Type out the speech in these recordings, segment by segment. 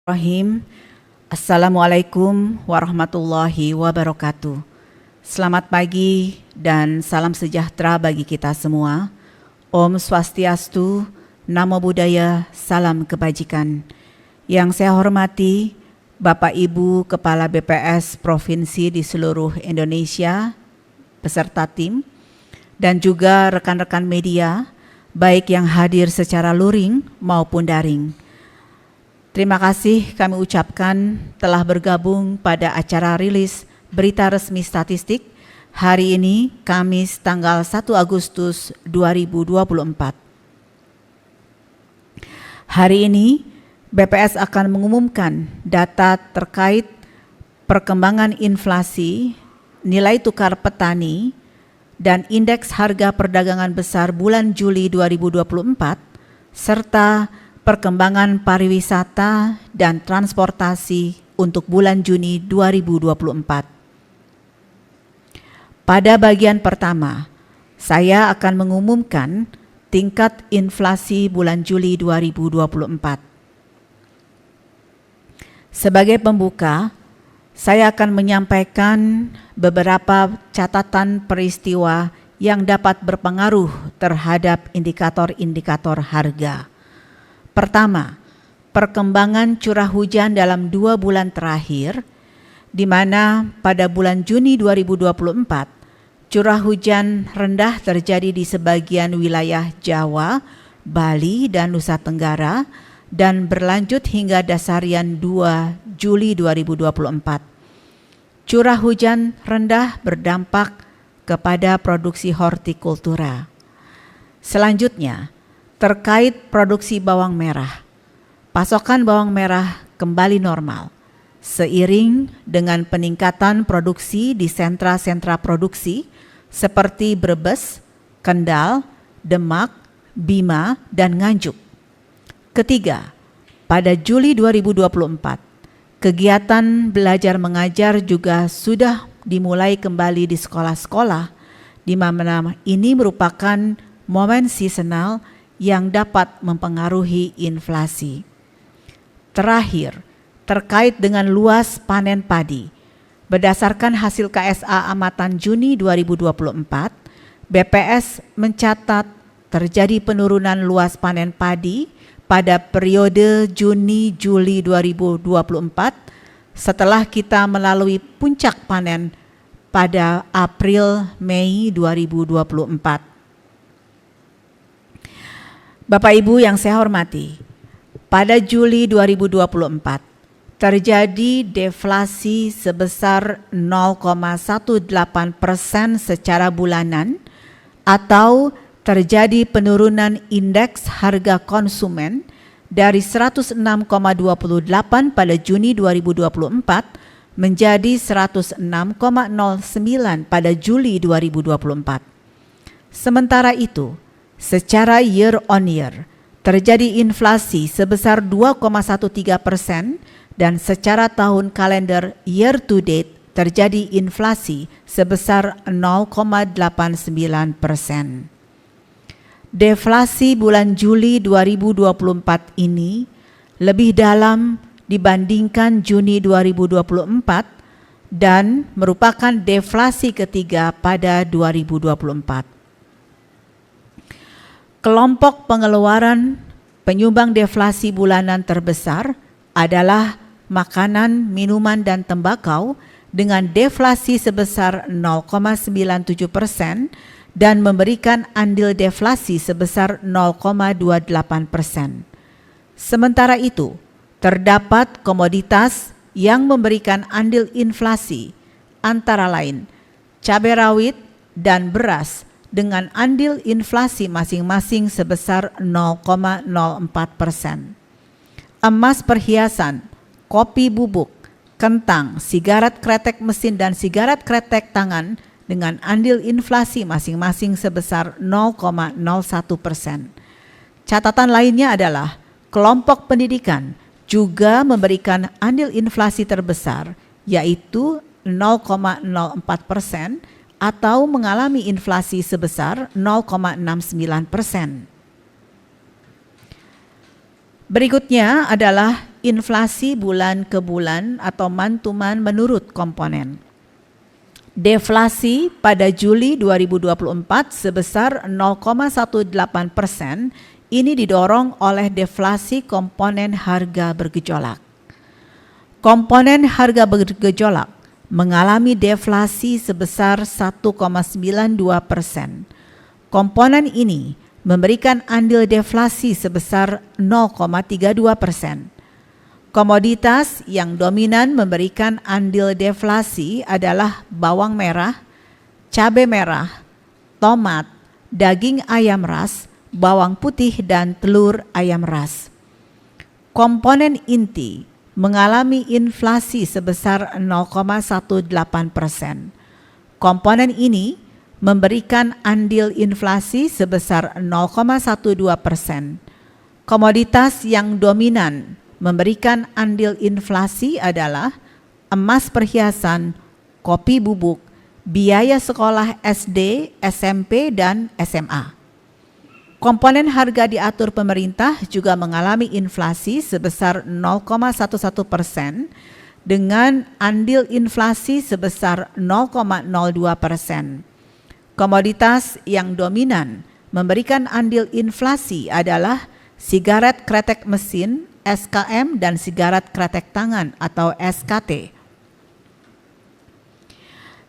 Bismillahirrahmanirrahim. Assalamualaikum warahmatullahi wabarakatuh. Selamat pagi dan salam sejahtera bagi kita semua. Om Swastiastu, Namo Buddhaya, salam kebajikan. Yang saya hormati Bapak Ibu Kepala BPS Provinsi di seluruh Indonesia beserta tim dan juga rekan-rekan media baik yang hadir secara luring maupun daring. Terima kasih kami ucapkan telah bergabung pada acara rilis berita resmi statistik hari ini Kamis tanggal 1 Agustus 2024. Hari ini BPS akan mengumumkan data terkait perkembangan inflasi, nilai tukar petani, dan indeks harga perdagangan besar bulan Juli 2024 serta perkembangan pariwisata dan transportasi untuk bulan Juni 2024. Pada bagian pertama, saya akan mengumumkan tingkat inflasi bulan Juli 2024. Sebagai pembuka, saya akan menyampaikan beberapa catatan peristiwa yang dapat berpengaruh terhadap indikator-indikator harga. Pertama, perkembangan curah hujan dalam 2 bulan terakhir, di mana pada bulan Juni 2024, curah hujan rendah terjadi di sebagian wilayah Jawa, Bali, dan Nusa Tenggara, dan berlanjut hingga dasarian 2 Juli 2024. Curah hujan rendah berdampak kepada produksi hortikultura. Selanjutnya, terkait produksi bawang merah, pasokan bawang merah kembali normal seiring dengan peningkatan produksi di sentra-sentra produksi seperti Brebes, Kendal, Demak, Bima, dan Nganjuk. Ketiga, pada Juli 2024, kegiatan belajar mengajar juga sudah dimulai kembali di sekolah-sekolah, di mana ini merupakan momen seasonal yang dapat mempengaruhi inflasi. Terakhir, terkait dengan luas panen padi, berdasarkan hasil KSA amatan Juni 2024, BPS mencatat terjadi penurunan luas panen padi pada periode Juni-Juli 2024 setelah kita melalui puncak panen pada April-Mei 2024. Bapak Ibu yang saya hormati, pada Juli 2024 terjadi deflasi sebesar 0,18% secara bulanan atau terjadi penurunan indeks harga konsumen dari 106,28 pada Juni 2024 menjadi 106,09 pada Juli 2024. Sementara itu, secara year on year, terjadi inflasi sebesar 2,13% dan secara tahun kalender year to date terjadi inflasi sebesar 0,89%. Deflasi bulan Juli 2024 ini lebih dalam dibandingkan Juni 2024 dan merupakan deflasi ketiga pada 2024. Kelompok pengeluaran penyumbang deflasi bulanan terbesar adalah makanan, minuman, dan tembakau dengan deflasi sebesar 0,97% dan memberikan andil deflasi sebesar 0,28%. Sementara itu, terdapat komoditas yang memberikan andil inflasi antara lain cabai rawit dan beras dengan andil inflasi masing-masing sebesar 0,04%. Emas perhiasan, kopi bubuk, kentang, sigaret kretek mesin, dan sigaret kretek tangan dengan andil inflasi masing-masing sebesar 0,01%. Catatan lainnya adalah kelompok pendidikan juga memberikan andil inflasi terbesar, yaitu 0,04%, atau mengalami inflasi sebesar 0,69%. Berikutnya adalah inflasi bulan ke bulan atau month to month menurut komponen. Deflasi pada Juli 2024 sebesar 0,18%, ini didorong oleh deflasi komponen harga bergejolak. Komponen harga bergejolak mengalami deflasi sebesar 1,92%. Komponen ini memberikan andil deflasi sebesar 0,32%. Komoditas yang dominan memberikan andil deflasi adalah bawang merah, cabai merah, tomat, daging ayam ras, bawang putih, dan telur ayam ras. Komponen inti mengalami inflasi sebesar 0,18%. Komponen ini memberikan andil inflasi sebesar 0,12%. Komoditas yang dominan memberikan andil inflasi adalah emas perhiasan, kopi bubuk, biaya sekolah SD, SMP, dan SMA. Komponen harga diatur pemerintah juga mengalami inflasi sebesar 0,11% dengan andil inflasi sebesar 0,02%. Komoditas yang dominan memberikan andil inflasi adalah sigaret kretek mesin, SKM, dan sigaret kretek tangan atau SKT.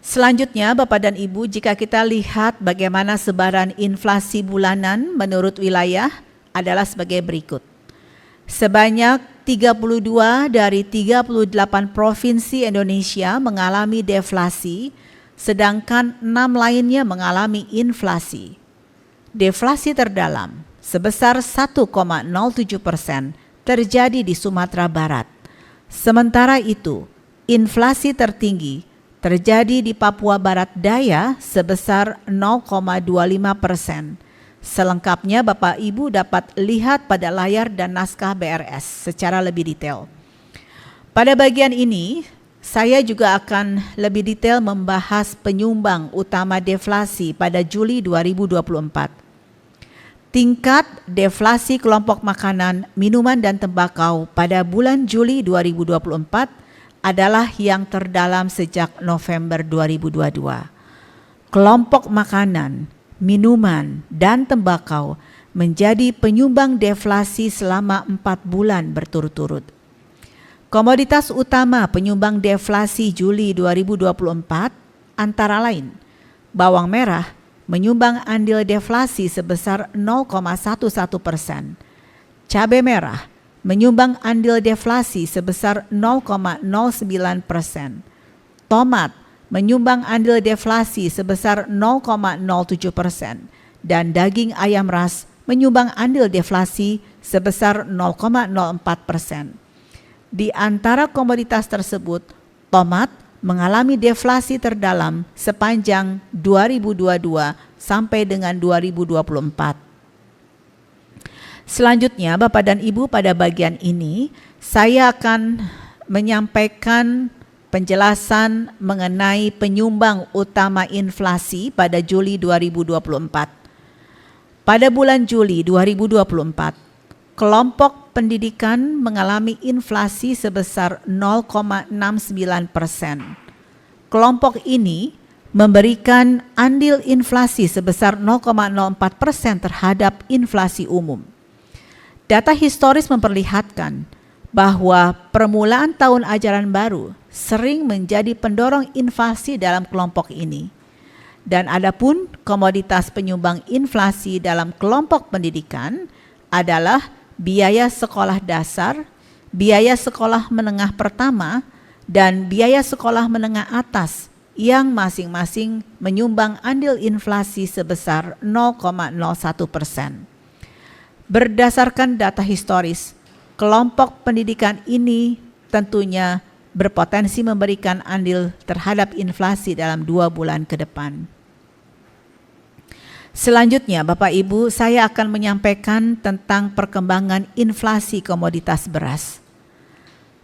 Selanjutnya, Bapak dan Ibu, jika kita lihat bagaimana sebaran inflasi bulanan menurut wilayah adalah sebagai berikut. Sebanyak 32 dari 38 provinsi Indonesia mengalami deflasi, sedangkan 6 lainnya mengalami inflasi. Deflasi terdalam sebesar 1,07% terjadi di Sumatera Barat. Sementara itu, inflasi tertinggi terjadi di Papua Barat Daya sebesar 0,25%. Selengkapnya Bapak Ibu dapat lihat pada layar dan naskah BRS secara lebih detail. Pada bagian ini, saya juga akan lebih detail membahas penyumbang utama deflasi pada Juli 2024. Tingkat deflasi kelompok makanan, minuman, dan tembakau pada bulan Juli 2024 adalah yang terdalam sejak November 2022. Kelompok makanan, minuman, dan tembakau menjadi penyumbang deflasi selama 4 bulan berturut-turut. Komoditas utama penyumbang deflasi Juli 2024 antara lain bawang merah menyumbang andil deflasi sebesar 0,11%, cabai merah menyumbang andil deflasi sebesar 0,09%. Tomat menyumbang andil deflasi sebesar 0,07% dan daging ayam ras menyumbang andil deflasi sebesar 0,04%. Di antara komoditas tersebut, tomat mengalami deflasi terdalam sepanjang 2022 sampai dengan 2024. Selanjutnya, Bapak dan Ibu, pada bagian ini saya akan menyampaikan penjelasan mengenai penyumbang utama inflasi pada Juli 2024. Pada bulan Juli 2024, kelompok pendidikan mengalami inflasi sebesar 0,69%. Kelompok ini memberikan andil inflasi sebesar 0,04% terhadap inflasi umum. Data historis memperlihatkan bahwa permulaan tahun ajaran baru sering menjadi pendorong inflasi dalam kelompok ini. Dan adapun komoditas penyumbang inflasi dalam kelompok pendidikan adalah biaya sekolah dasar, biaya sekolah menengah pertama, dan biaya sekolah menengah atas yang masing-masing menyumbang andil inflasi sebesar 0,01%. Berdasarkan data historis, kelompok pendidikan ini tentunya berpotensi memberikan andil terhadap inflasi dalam 2 bulan ke depan. Selanjutnya, Bapak Ibu, saya akan menyampaikan tentang perkembangan inflasi komoditas beras.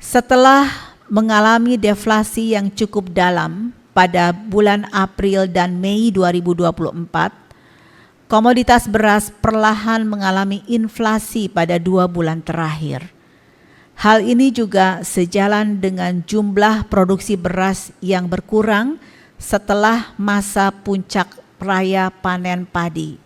Setelah mengalami deflasi yang cukup dalam pada bulan April dan Mei 2024, komoditas beras perlahan mengalami inflasi pada 2 bulan terakhir. Hal ini juga sejalan dengan jumlah produksi beras yang berkurang setelah masa puncak raya panen padi.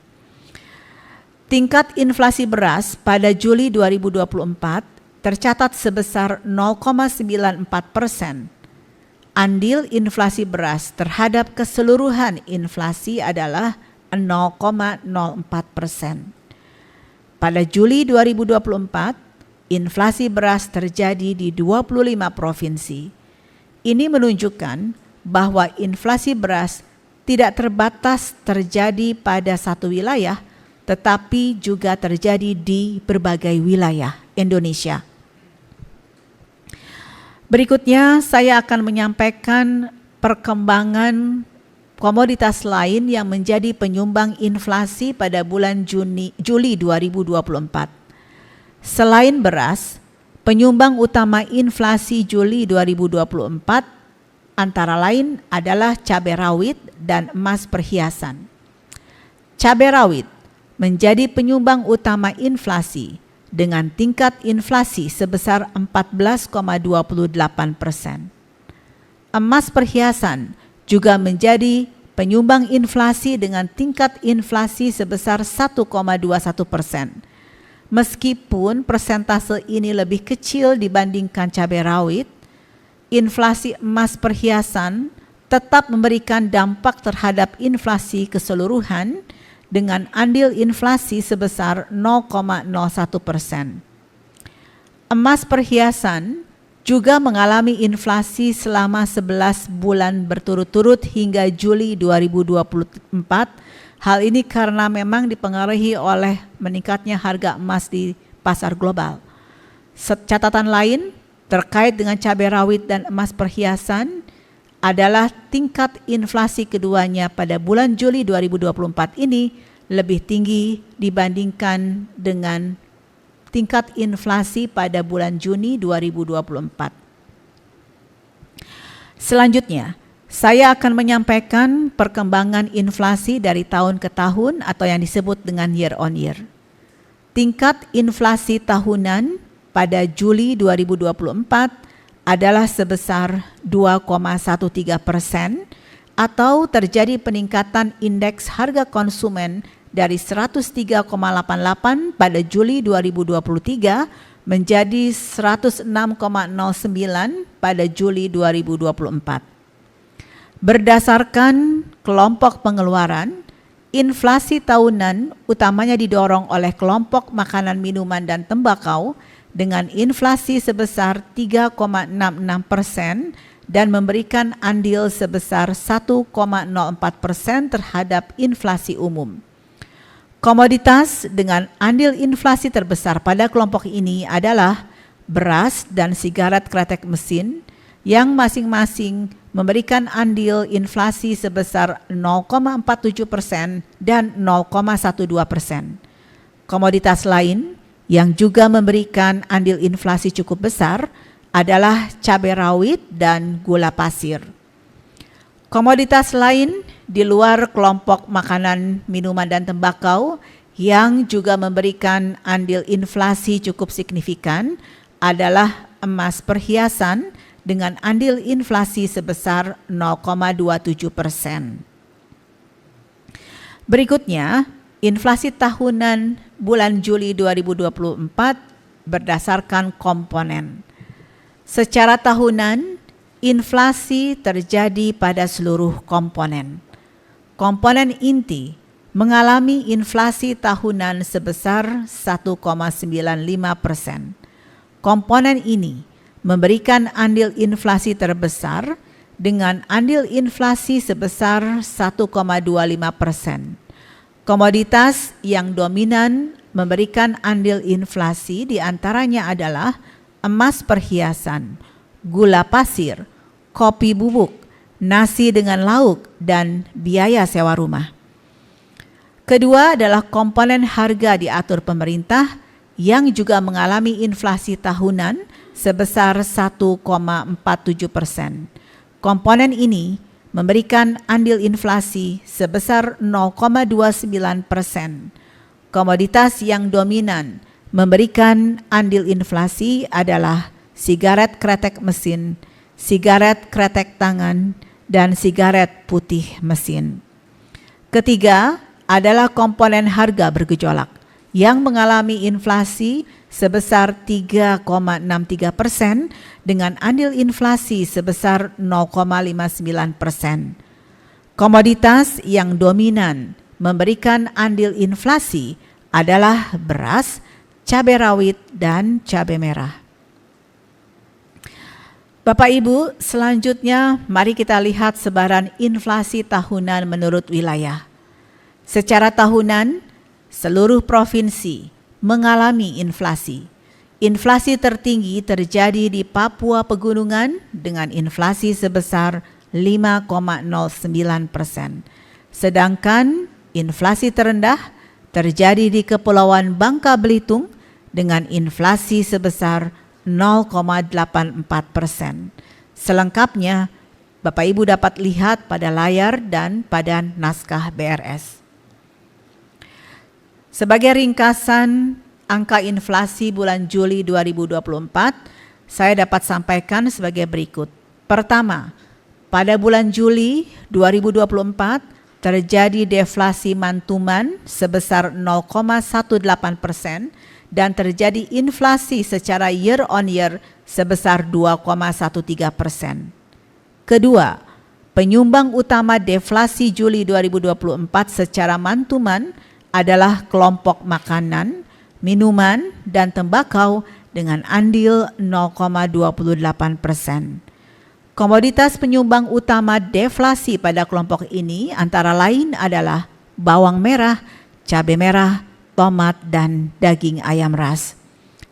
Tingkat inflasi beras pada Juli 2024 tercatat sebesar 0,94%. Andil inflasi beras terhadap keseluruhan inflasi adalah 0,04%. Pada Juli 2024, inflasi beras terjadi di 25 provinsi. Ini menunjukkan bahwa inflasi beras tidak terbatas terjadi pada satu wilayah, tetapi juga terjadi di berbagai wilayah Indonesia. Berikutnya saya akan menyampaikan perkembangan komoditas lain yang menjadi penyumbang inflasi pada bulan Juli 2024. Selain beras, penyumbang utama inflasi Juli 2024 antara lain adalah cabai rawit dan emas perhiasan. Cabai rawit menjadi penyumbang utama inflasi dengan tingkat inflasi sebesar 14,28%. Emas perhiasan juga menjadi penyumbang inflasi dengan tingkat inflasi sebesar 1,21%. Meskipun persentase ini lebih kecil dibandingkan cabai rawit, inflasi emas perhiasan tetap memberikan dampak terhadap inflasi keseluruhan dengan andil inflasi sebesar 0,01%. Emas perhiasan juga mengalami inflasi selama 11 bulan berturut-turut hingga Juli 2024. Hal ini karena memang dipengaruhi oleh meningkatnya harga emas di pasar global. Catatan lain terkait dengan cabai rawit dan emas perhiasan adalah tingkat inflasi keduanya pada bulan Juli 2024 ini lebih tinggi dibandingkan dengan tingkat inflasi pada bulan Juni 2024. Selanjutnya, saya akan menyampaikan perkembangan inflasi dari tahun ke tahun atau yang disebut dengan year on year. Tingkat inflasi tahunan pada Juli 2024 adalah sebesar 2,13% atau terjadi peningkatan indeks harga konsumen dari 103,88 pada Juli 2023 menjadi 106,09 pada Juli 2024. Berdasarkan kelompok pengeluaran, inflasi tahunan utamanya didorong oleh kelompok makanan, minuman, dan tembakau dengan inflasi sebesar 3,66% dan memberikan andil sebesar 1,04% terhadap inflasi umum. Komoditas dengan andil inflasi terbesar pada kelompok ini adalah beras dan sigaret kretek mesin yang masing-masing memberikan andil inflasi sebesar 0,47% dan 0,12%. Komoditas lain yang juga memberikan andil inflasi cukup besar adalah cabai rawit dan gula pasir. Komoditas lain di luar kelompok makanan, minuman, dan tembakau yang juga memberikan andil inflasi cukup signifikan adalah emas perhiasan dengan andil inflasi sebesar 0,27%. Berikutnya, inflasi tahunan bulan Juli 2024 berdasarkan komponen. Secara tahunan, inflasi terjadi pada seluruh komponen. Komponen inti mengalami inflasi tahunan sebesar 1,95%. Komponen ini memberikan andil inflasi terbesar dengan andil inflasi sebesar 1,25%. Komoditas yang dominan memberikan andil inflasi diantaranya adalah emas perhiasan, gula pasir, kopi bubuk, nasi dengan lauk, dan biaya sewa rumah. Kedua adalah komponen harga diatur pemerintah yang juga mengalami inflasi tahunan sebesar 1,47%. Komponen ini memberikan andil inflasi sebesar 0,29%. Komoditas yang dominan memberikan andil inflasi adalah sigaret kretek mesin, sigaret kretek tangan, dan sigaret putih mesin. Ketiga adalah komponen harga bergejolak yang mengalami inflasi sebesar 3,63% dengan andil inflasi sebesar 0,59%. Komoditas yang dominan memberikan andil inflasi adalah beras, cabai rawit, dan cabai merah. Bapak Ibu, selanjutnya mari kita lihat sebaran inflasi tahunan menurut wilayah. Secara tahunan, seluruh provinsi mengalami inflasi. Inflasi tertinggi terjadi di Papua Pegunungan dengan inflasi sebesar 5,09%. Sedangkan inflasi terendah terjadi di Kepulauan Bangka Belitung dengan inflasi sebesar 0,84%. Selengkapnya, Bapak Ibu dapat lihat pada layar dan pada naskah BRS. Sebagai ringkasan angka inflasi bulan Juli 2024, saya dapat sampaikan sebagai berikut. Pertama, pada bulan Juli 2024 terjadi deflasi mantuman sebesar 0,18% dan terjadi inflasi secara year on year sebesar 2,13%. Kedua, penyumbang utama deflasi Juli 2024 secara mantuman adalah kelompok makanan, minuman, dan tembakau dengan andil 0,28%. Komoditas penyumbang utama deflasi pada kelompok ini antara lain adalah bawang merah, cabai merah, tomat, dan daging ayam ras.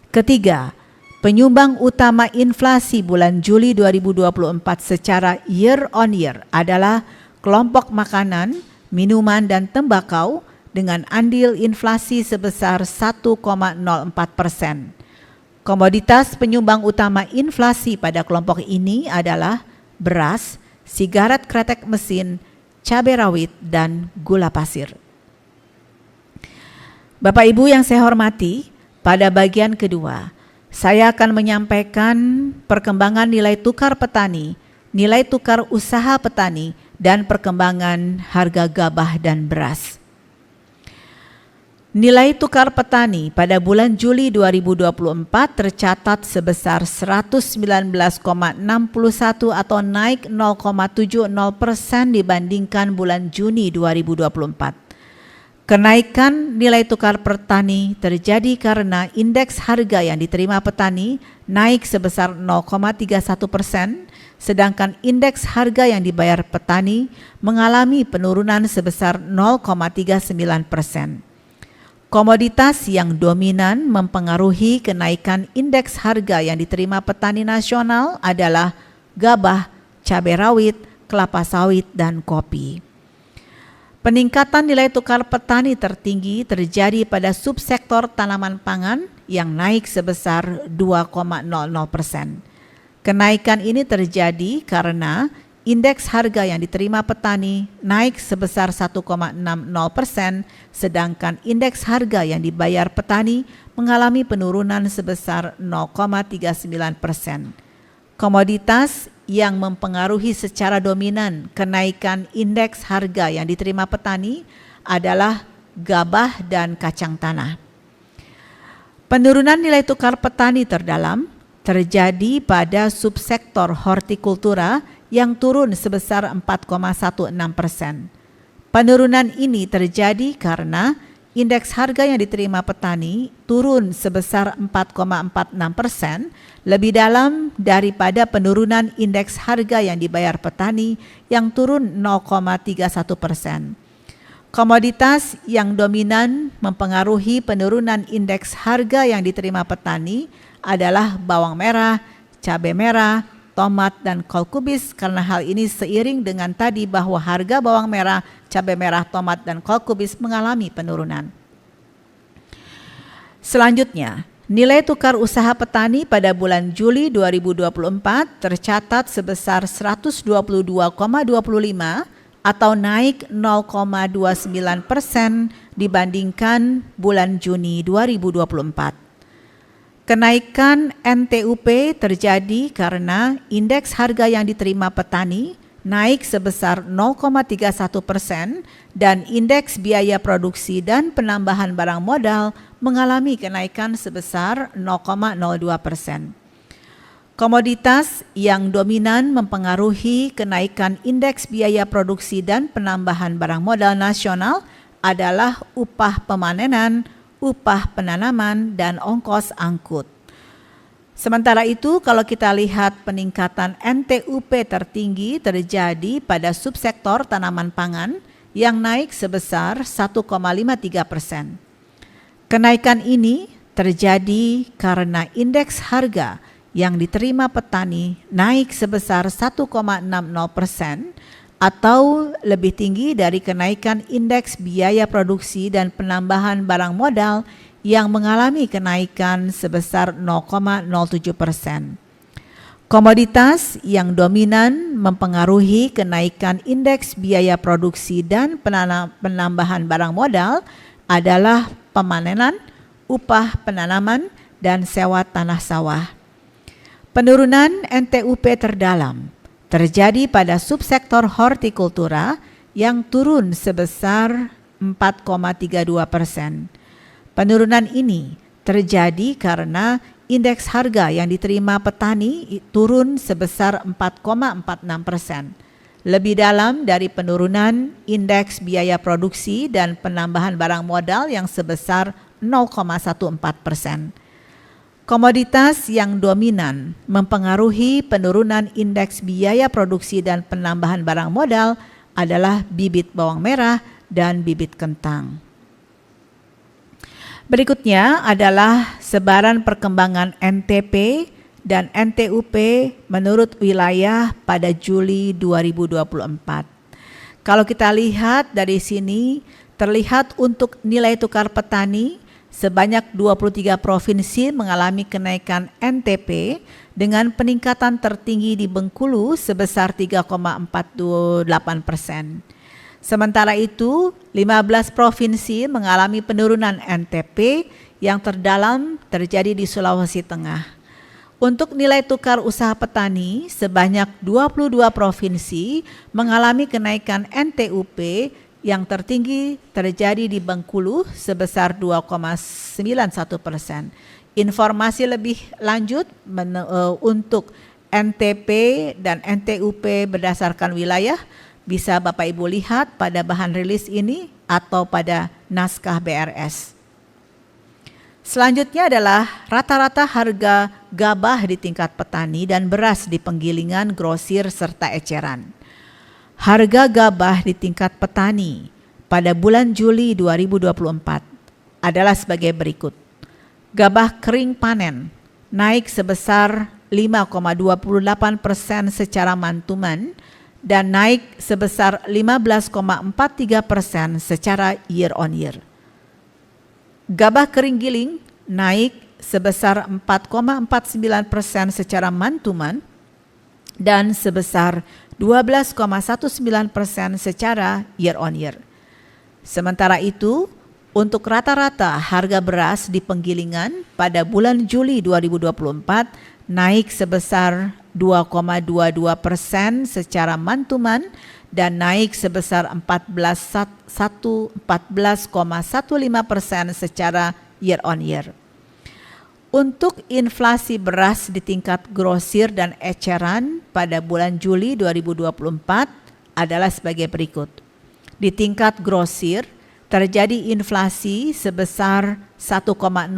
Ketiga, penyumbang utama inflasi bulan Juli 2024 secara year on year adalah kelompok makanan, minuman, dan tembakau dengan andil inflasi sebesar 1,04%. Komoditas penyumbang utama inflasi pada kelompok ini adalah beras, sigaret kretek mesin, cabai rawit, dan gula pasir. Bapak Ibu yang saya hormati, pada bagian kedua, saya akan menyampaikan perkembangan nilai tukar petani, nilai tukar usaha petani, dan perkembangan harga gabah dan beras. Nilai tukar petani pada bulan Juli 2024 tercatat sebesar 119,61 atau naik 0,70% dibandingkan bulan Juni 2024. Kenaikan nilai tukar petani terjadi karena indeks harga yang diterima petani naik sebesar 0,31%, sedangkan indeks harga yang dibayar petani mengalami penurunan sebesar 0,39%. Komoditas yang dominan mempengaruhi kenaikan indeks harga yang diterima petani nasional adalah gabah, cabai rawit, kelapa sawit, dan kopi. Peningkatan nilai tukar petani tertinggi terjadi pada subsektor tanaman pangan yang naik sebesar 2,00%. Kenaikan ini terjadi karena indeks harga yang diterima petani naik sebesar 1,60%, sedangkan indeks harga yang dibayar petani mengalami penurunan sebesar 0,39%. Komoditas yang mempengaruhi secara dominan kenaikan indeks harga yang diterima petani adalah gabah dan kacang tanah. Penurunan nilai tukar petani terdalam terjadi pada subsektor hortikultura yang turun sebesar 4,16%. Penurunan ini terjadi karena indeks harga yang diterima petani turun sebesar 4,46%, lebih dalam daripada penurunan indeks harga yang dibayar petani yang turun 0,31%. Komoditas yang dominan mempengaruhi penurunan indeks harga yang diterima petani adalah bawang merah, cabai merah, tomat, dan kol kubis, karena hal ini seiring dengan tadi bahwa harga bawang merah, cabai merah, tomat, dan kol kubis mengalami penurunan. Selanjutnya, nilai tukar usaha petani pada bulan Juli 2024 tercatat sebesar 122,25 atau naik 0,29% dibandingkan bulan Juni 2024. Kenaikan NTUP terjadi karena indeks harga yang diterima petani naik sebesar 0,31% dan indeks biaya produksi dan penambahan barang modal mengalami kenaikan sebesar 0,02%. Komoditas yang dominan mempengaruhi kenaikan indeks biaya produksi dan penambahan barang modal nasional adalah upah pemanenan, upah penanaman, dan ongkos angkut. Sementara itu, kalau kita lihat peningkatan NTUP tertinggi terjadi pada subsektor tanaman pangan yang naik sebesar 1,53%. Kenaikan ini terjadi karena indeks harga yang diterima petani naik sebesar 1,60%, atau lebih tinggi dari kenaikan indeks biaya produksi dan penambahan barang modal yang mengalami kenaikan sebesar 0,07%. Komoditas yang dominan mempengaruhi kenaikan indeks biaya produksi dan penambahan barang modal adalah pemanenan, upah penanaman, dan sewa tanah sawah. Penurunan NTUP terdalam terjadi pada subsektor hortikultura yang turun sebesar 4,32%. Penurunan ini terjadi karena indeks harga yang diterima petani turun sebesar 4,46%, lebih dalam dari penurunan indeks biaya produksi dan penambahan barang modal yang sebesar 0,14%. Komoditas yang dominan mempengaruhi penurunan indeks biaya produksi dan penambahan barang modal adalah bibit bawang merah dan bibit kentang. Berikutnya adalah sebaran perkembangan NTP dan NTUP menurut wilayah pada Juli 2024. Kalau kita lihat dari sini, terlihat untuk nilai tukar petani, sebanyak 23 provinsi mengalami kenaikan NTP dengan peningkatan tertinggi di Bengkulu sebesar 3,48%. Sementara itu, 15 provinsi mengalami penurunan NTP yang terdalam terjadi di Sulawesi Tengah. Untuk nilai tukar usaha petani, sebanyak 22 provinsi mengalami kenaikan NTUP yang tertinggi terjadi di Bengkulu sebesar 2,91%. Informasi lebih lanjut untuk NTP dan NTUP berdasarkan wilayah bisa Bapak Ibu lihat pada bahan rilis ini atau pada naskah BRS. Selanjutnya adalah rata-rata harga gabah di tingkat petani dan beras di penggilingan, grosir, serta eceran. Harga gabah di tingkat petani pada bulan Juli 2024 adalah sebagai berikut. Gabah kering panen naik sebesar 5,28% secara mantuman dan naik sebesar 15,43% secara year on year. Gabah kering giling naik sebesar 4,49% secara mantuman dan sebesar 12,19% secara year on year. Sementara itu, untuk rata-rata harga beras di penggilingan pada bulan Juli 2024 naik sebesar 2,22% secara mantuman dan naik sebesar 14,15% secara year on year. Untuk inflasi beras di tingkat grosir dan eceran pada bulan Juli 2024 adalah sebagai berikut. Di tingkat grosir terjadi inflasi sebesar 1,03%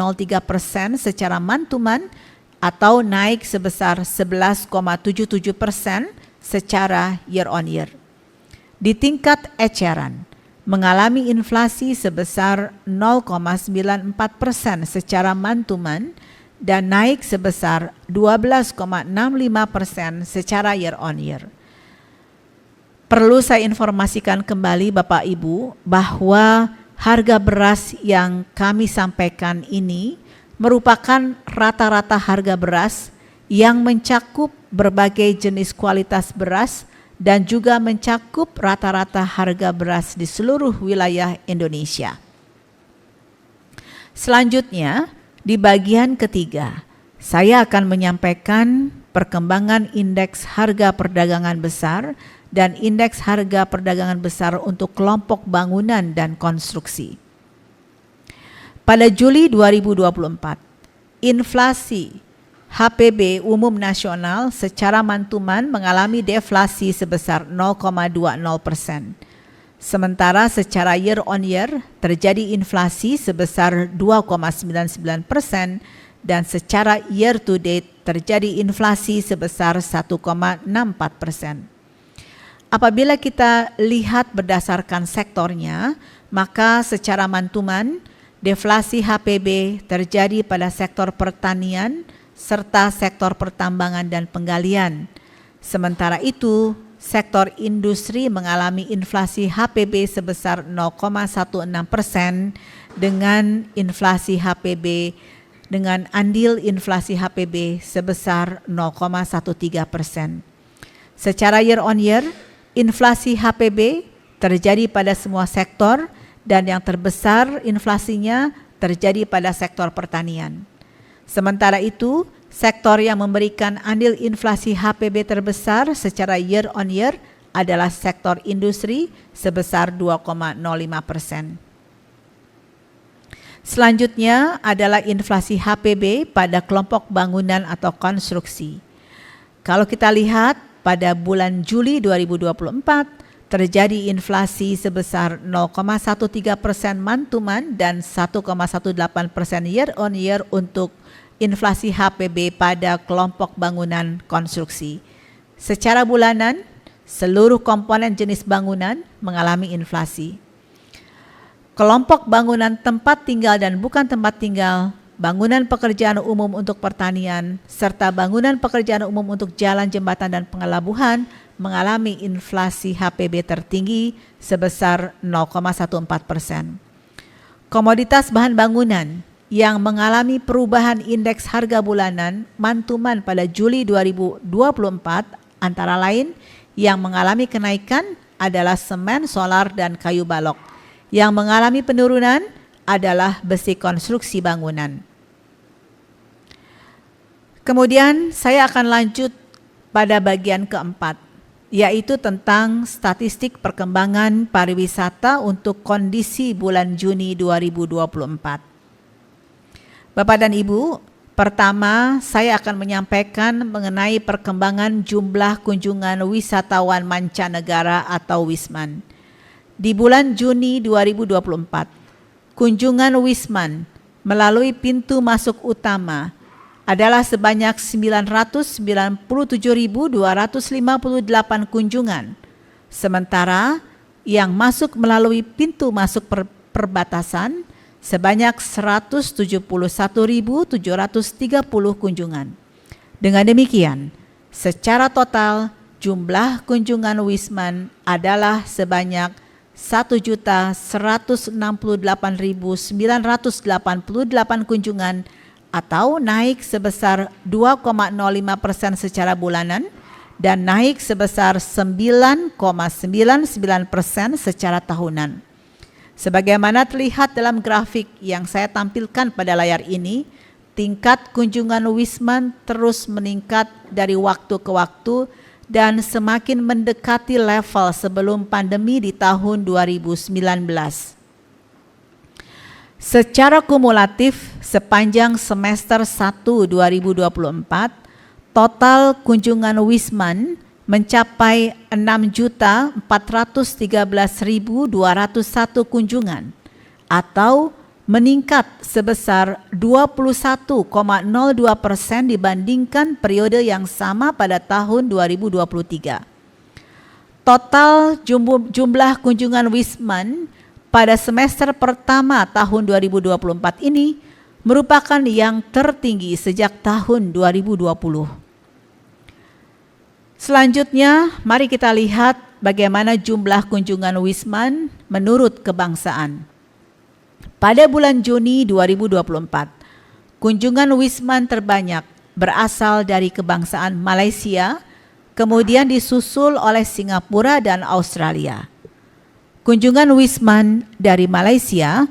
secara mantuman atau naik sebesar 11,77% secara year on year. Di tingkat eceran mengalami inflasi sebesar 0,94% secara mantuman dan naik sebesar 12,65% secara year on year. Perlu saya informasikan kembali Bapak Ibu bahwa harga beras yang kami sampaikan ini merupakan rata-rata harga beras yang mencakup berbagai jenis kualitas beras dan juga mencakup rata-rata harga beras di seluruh wilayah Indonesia. Selanjutnya, Di bagian ketiga, saya akan menyampaikan perkembangan indeks harga perdagangan besar dan indeks harga perdagangan besar untuk kelompok bangunan dan konstruksi. Pada Juli 2024, inflasi HPB umum nasional secara mantuman mengalami deflasi sebesar 0,20%. Sementara secara year on year terjadi inflasi sebesar 2,99% dan secara year to date terjadi inflasi sebesar 1,64%. Apabila kita lihat berdasarkan sektornya, maka secara mantuman deflasi HPB terjadi pada sektor pertanian serta sektor pertambangan dan penggalian. Sementara itu, sektor industri mengalami inflasi HPB sebesar 0,16% dengan inflasi HPB dengan andil inflasi HPB sebesar 0,13%. Secara year on year, inflasi HPB terjadi pada semua sektor dan yang terbesar inflasinya terjadi pada sektor pertanian. Sementara itu, sektor yang memberikan andil inflasi HPB terbesar secara year on year adalah sektor industri sebesar 2,05%. Selanjutnya adalah inflasi HPB pada kelompok bangunan atau konstruksi. Kalau kita lihat pada bulan Juli 2024 terjadi inflasi sebesar 0,13% mantuman dan 1,18% year on year untuk inflasi HPB pada kelompok bangunan konstruksi. Secara bulanan, seluruh komponen jenis bangunan mengalami inflasi. Kelompok bangunan tempat tinggal dan bukan tempat tinggal, bangunan pekerjaan umum untuk pertanian, serta bangunan pekerjaan umum untuk jalan, jembatan, dan pengelabuhan mengalami inflasi HPB tertinggi sebesar 0,14%. Komoditas bahan bangunan yang mengalami perubahan indeks harga bulanan mantuman pada Juli 2024 antara lain yang mengalami kenaikan adalah semen, solar, dan kayu balok. Yang mengalami penurunan adalah besi konstruksi bangunan. Kemudian saya akan lanjut pada bagian keempat, yaitu tentang statistik perkembangan pariwisata untuk kondisi bulan Juni 2024. Bapak dan Ibu, pertama saya akan menyampaikan mengenai perkembangan jumlah kunjungan wisatawan mancanegara atau Wisman. Di bulan Juni 2024, kunjungan Wisman melalui pintu masuk utama adalah sebanyak 997.258 kunjungan. Sementara yang masuk melalui pintu masuk perbatasan sebanyak 171.730 kunjungan. Dengan demikian, secara total jumlah kunjungan Wisman adalah sebanyak 1.168.988 kunjungan atau naik sebesar 2,05% secara bulanan dan naik sebesar 9,99% secara tahunan. Sebagaimana terlihat dalam grafik yang saya tampilkan pada layar ini, tingkat kunjungan Wisman terus meningkat dari waktu ke waktu dan semakin mendekati level sebelum pandemi di tahun 2019. Secara kumulatif sepanjang semester 1 2024, total kunjungan Wisman mencapai 6.413.201 kunjungan atau meningkat sebesar 21,02% dibandingkan periode yang sama pada tahun 2023. Total jumlah kunjungan Wisman pada semester pertama tahun 2024 ini merupakan yang tertinggi sejak tahun 2020. Selanjutnya, mari kita lihat bagaimana jumlah kunjungan Wisman menurut kebangsaan. Pada bulan Juni 2024, kunjungan Wisman terbanyak berasal dari kebangsaan Malaysia, kemudian disusul oleh Singapura dan Australia. Kunjungan Wisman dari Malaysia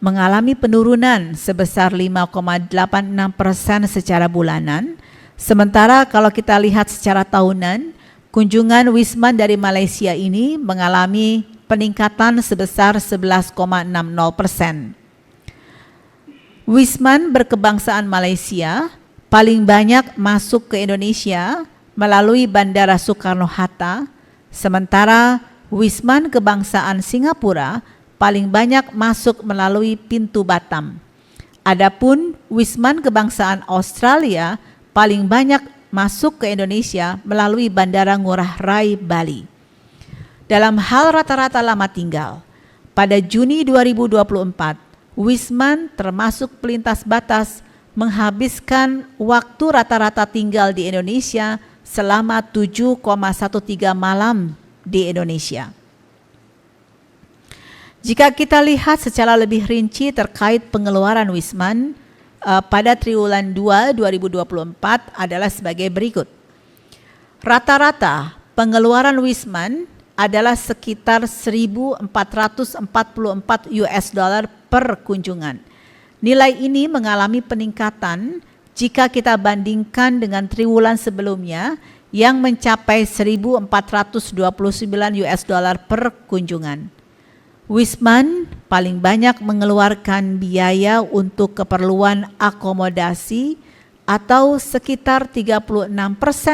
mengalami penurunan sebesar 5,86% secara bulanan. Sementara kalau kita lihat secara tahunan, kunjungan Wisman dari Malaysia ini mengalami peningkatan sebesar 11,60%. Wisman berkebangsaan Malaysia paling banyak masuk ke Indonesia melalui Bandara Soekarno-Hatta, sementara Wisman kebangsaan Singapura paling banyak masuk melalui pintu Batam. Adapun Wisman kebangsaan Australia paling banyak masuk ke Indonesia melalui Bandara Ngurah Rai, Bali. Dalam hal rata-rata lama tinggal, pada Juni 2024, Wisman termasuk pelintas batas menghabiskan waktu rata-rata tinggal di Indonesia selama 7,13 malam di Indonesia. Jika kita lihat secara lebih rinci terkait pengeluaran Wisman pada triwulan 2 2024 adalah sebagai berikut. Rata-rata pengeluaran Wisman adalah sekitar 1.444 US dollar per kunjungan. Nilai ini mengalami peningkatan jika kita bandingkan dengan triwulan sebelumnya yang mencapai 1.429 US dollar per kunjungan. Wisman paling banyak mengeluarkan biaya untuk keperluan akomodasi atau sekitar 36%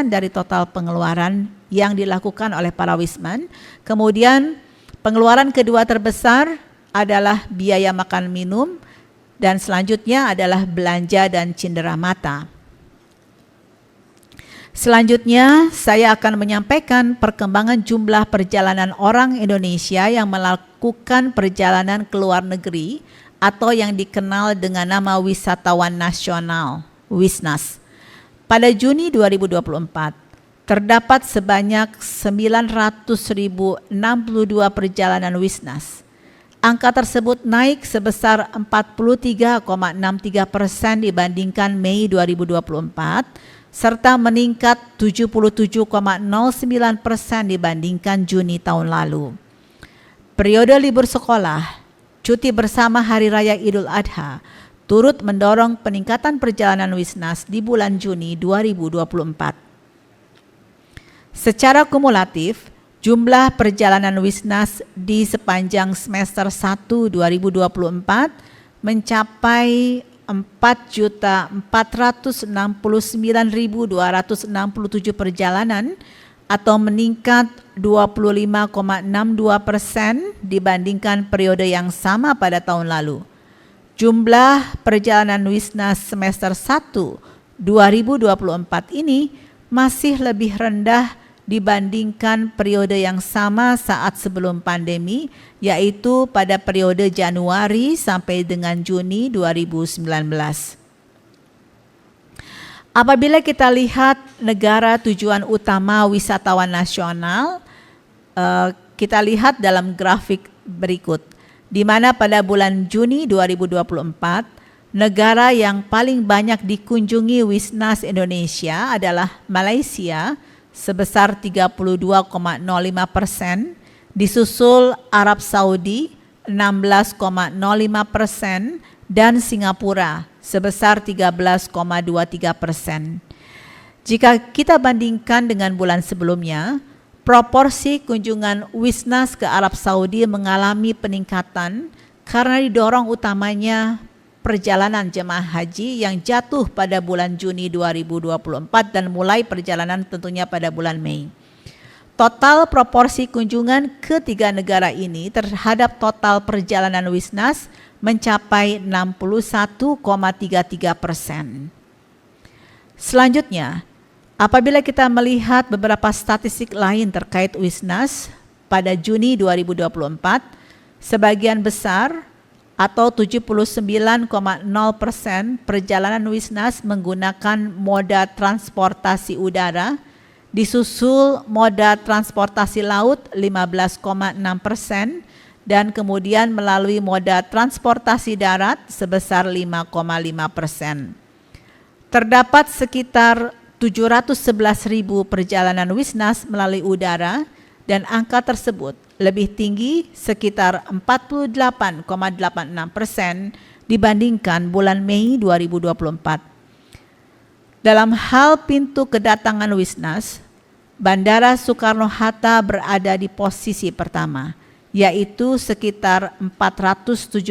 dari total pengeluaran yang dilakukan oleh para Wisman. Kemudian pengeluaran kedua terbesar adalah biaya makan minum dan selanjutnya adalah belanja dan cindera mata. Selanjutnya saya akan menyampaikan perkembangan jumlah perjalanan orang Indonesia yang melakukan perjalanan ke luar negeri atau yang dikenal dengan nama wisatawan nasional, WISNAS. Pada Juni 2024, terdapat sebanyak 900.062 perjalanan WISNAS. Angka tersebut naik sebesar 43,63% dibandingkan Mei 2024, serta meningkat 77,09% dibandingkan Juni tahun lalu. Periode libur sekolah, cuti bersama Hari Raya Idul Adha, turut mendorong peningkatan perjalanan WISNAS di bulan Juni 2024. Secara kumulatif, jumlah perjalanan WISNAS di sepanjang semester 1 2024 mencapai 4.469.267 perjalanan atau meningkat 25,62% dibandingkan periode yang sama pada tahun lalu. Jumlah perjalanan WISNAS semester 1 2024 ini masih lebih rendah dibandingkan periode yang sama saat sebelum pandemi, yaitu pada periode Januari sampai dengan Juni 2019. Apabila kita lihat negara tujuan utama wisatawan nasional, kita lihat dalam grafik berikut, di mana pada bulan Juni 2024, negara yang paling banyak dikunjungi WISNAS Indonesia adalah Malaysia sebesar 32,05%, disusul Arab Saudi 16,05% dan Singapura sebesar 13,23%. Jika kita bandingkan dengan bulan sebelumnya, proporsi kunjungan WISNAS ke Arab Saudi mengalami peningkatan karena didorong utamanya perjalanan jemaah haji yang jatuh pada bulan Juni 2024 dan mulai perjalanan tentunya pada bulan Mei. Total proporsi kunjungan ke tiga negara ini terhadap total perjalanan WISNAS mencapai 61,33%. Selanjutnya, apabila kita melihat beberapa statistik lain terkait WISNAS pada Juni 2024, sebagian besar atau 79,0% perjalanan WISNAS menggunakan moda transportasi udara, disusul moda transportasi laut 15,6% dan kemudian melalui moda transportasi darat sebesar 5,5%. Terdapat sekitar 711.000 perjalanan WISNAS melalui udara dan angka tersebut lebih tinggi sekitar 48,86% dibandingkan bulan Mei 2024. Dalam hal pintu kedatangan Wisnas, Bandara Soekarno-Hatta berada di posisi pertama, yaitu sekitar 477.000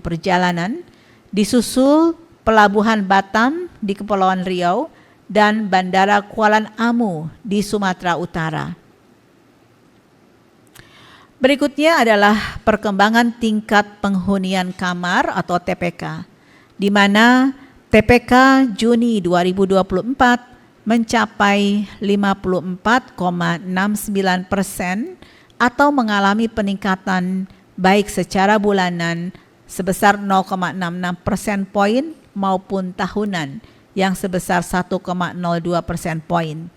perjalanan, disusul Pelabuhan Batam di Kepulauan Riau dan Bandara Kuala Namu di Sumatera Utara. Berikutnya adalah perkembangan tingkat penghunian kamar atau TPK, di mana TPK Juni 2024 mencapai 54,69% atau mengalami peningkatan baik secara bulanan sebesar 0,66% poin maupun tahunan yang sebesar 1,02% poin.